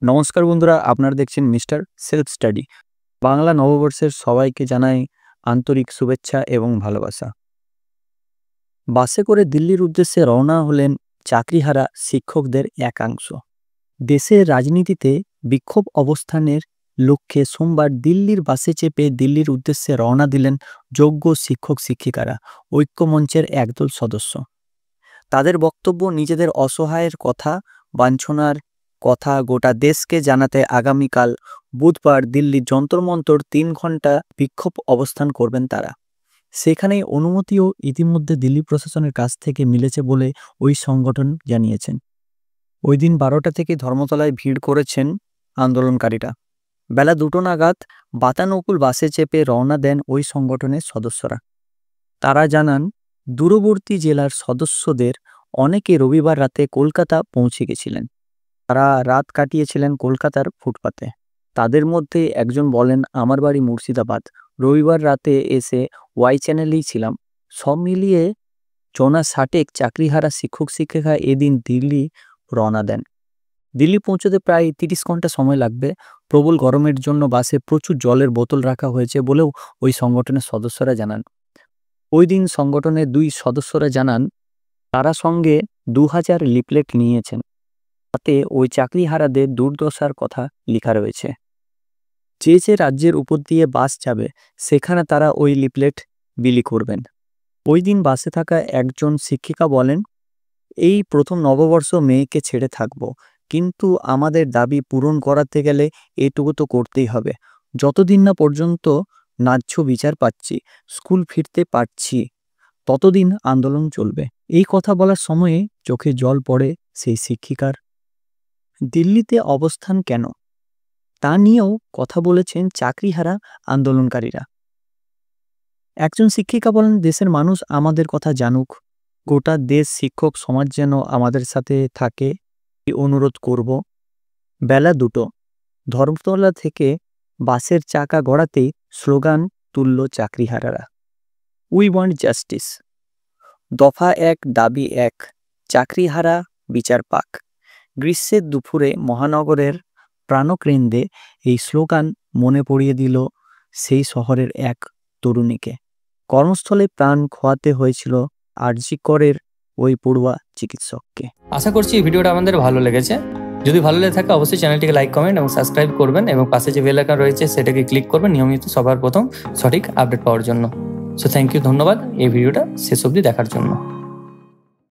নমস্কার বন্ধুরা, আপনারা দেখছেন মিস্টার সেলফ স্টাডি। বাংলা নববর্ষের সবাইকে জানাই আন্তরিক শুভেচ্ছা এবং ভালোবাসা। বাসে করে দিল্লির উদ্দেশ্যে রওনা হলেন চাকরিহারা শিক্ষকদের একাংশ। দেশের রাজনীতিতে বিক্ষোভ অবস্থানের লক্ষ্যে সোমবার দিল্লির বাসে চেপে দিল্লির উদ্দেশ্যে রওনা দিলেন যোগ্য শিক্ষক শিক্ষিকারা, ঐক্যমঞ্চের একদল সদস্য। তাদের বক্তব্য, নিজেদের অসহায়ের কথা, বাঞ্ছনার কথা গোটা দেশকে জানাতে আগামীকাল বুধবার দিল্লির যন্তর মন্তর ৩ ঘন্টা বিক্ষোভ অবস্থান করবেন তারা। সেখানেই অনুমতিও ইতিমধ্যে দিল্লি প্রশাসনের কাছ থেকে মিলেছে বলে ওই সংগঠন জানিয়েছেন। ওই দিন ১২টা থেকে ধর্মতলায় ভিড় করেছেন আন্দোলনকারীরা। বেলা ২টো নাগাদ বাতানুকূল বাসে চেপে রওনা দেন ওই সংগঠনের সদস্যরা। তারা জানান, দূরবর্তী জেলার সদস্যদের অনেকে রবিবার রাতে কলকাতা পৌঁছে গেছিলেন। তারা রাত কাটিয়েছিলেন কলকাতার ফুটপাতে। তাদের মধ্যে একজন বলেন, আমার বাড়ি মুর্শিদাবাদ, রবিবার রাতে এসে ওয়াই চ্যানেলেই ছিলাম। সব মিলিয়ে ৬০ চাকরিহারা শিক্ষক শিক্ষিকা এদিন দিল্লি রওনা দেন। দিল্লি পৌঁছতে প্রায় ৩০ ঘন্টা সময় লাগবে। প্রবল গরমের জন্য বাসে প্রচুর জলের বোতল রাখা হয়েছে বলেও ওই সংগঠনের সদস্যরা জানান। ওই দিন সংগঠনের ২ সদস্যরা জানান, তারা সঙ্গে ২০০০ লিফলেট নিয়েছেন। তাতে ওই চাকরিহারাদের দুর্দশার কথা লেখা রয়েছে। যে রাজ্যের উপর দিয়ে বাস যাবে সেখানে তারা ওই লিফলেট বিলি করবেন। ওই দিন বাসে থাকা একজন শিক্ষিকা বলেন, এই প্রথম নববর্ষ মেয়েকে ছেড়ে থাকব, কিন্তু আমাদের দাবি পূরণ করাতে গেলে এটুকু তো করতেই হবে। যতদিন না পর্যন্ত ন্যায্য বিচার পাচ্ছি, স্কুল ফিরতে পারছি, ততদিন আন্দোলন চলবে। এই কথা বলার সময়ে চোখে জল পড়ে সেই শিক্ষিকার। দিল্লিতে অবস্থান কেন, তা নিয়েও কথা বলেছেন চাকরিহারা আন্দোলনকারীরা। একজন শিক্ষিকা বলেন, দেশের মানুষ আমাদের কথা জানুক, গোটা দেশ শিক্ষক সমাজ যেন আমাদের সাথে থাকে, এই অনুরোধ করব। বেলা ২টো, ধর্মতলা থেকে বাসের চাকা গড়াতেই স্লোগান তুলল চাকরিহারারা, উই ওয়ান্ট জাস্টিস। দফা ১, দাবি ১, চাকরিহারা বিচার পাক। গ্রীষ্মের দুপুরে মহানগরের প্রাণকেন্দ্রে এই স্লোগান মনে পড়িয়ে দিল সেই শহরের এক তরুণীকে। কর্মস্থলে প্রাণ খোয়াতে হয়েছিল আরজি করের ওই পড়ুয়া চিকিৎসককে। আশা করছি এই ভিডিওটা আমাদের ভালো লেগেছে। যদি ভালো লেগে থাকে অবশ্যই চ্যানেলটিকে লাইক, কমেন্ট এবং সাবস্ক্রাইব করবেন এবং পাশে যে বেল আইকন রয়েছে সেটাকে ক্লিক করবেন নিয়মিত সবার প্রথম সঠিক আপডেট পাওয়ার জন্য। সো থ্যাংক ইউ, ধন্যবাদ এই ভিডিওটা শেষ অবধি দেখার জন্য।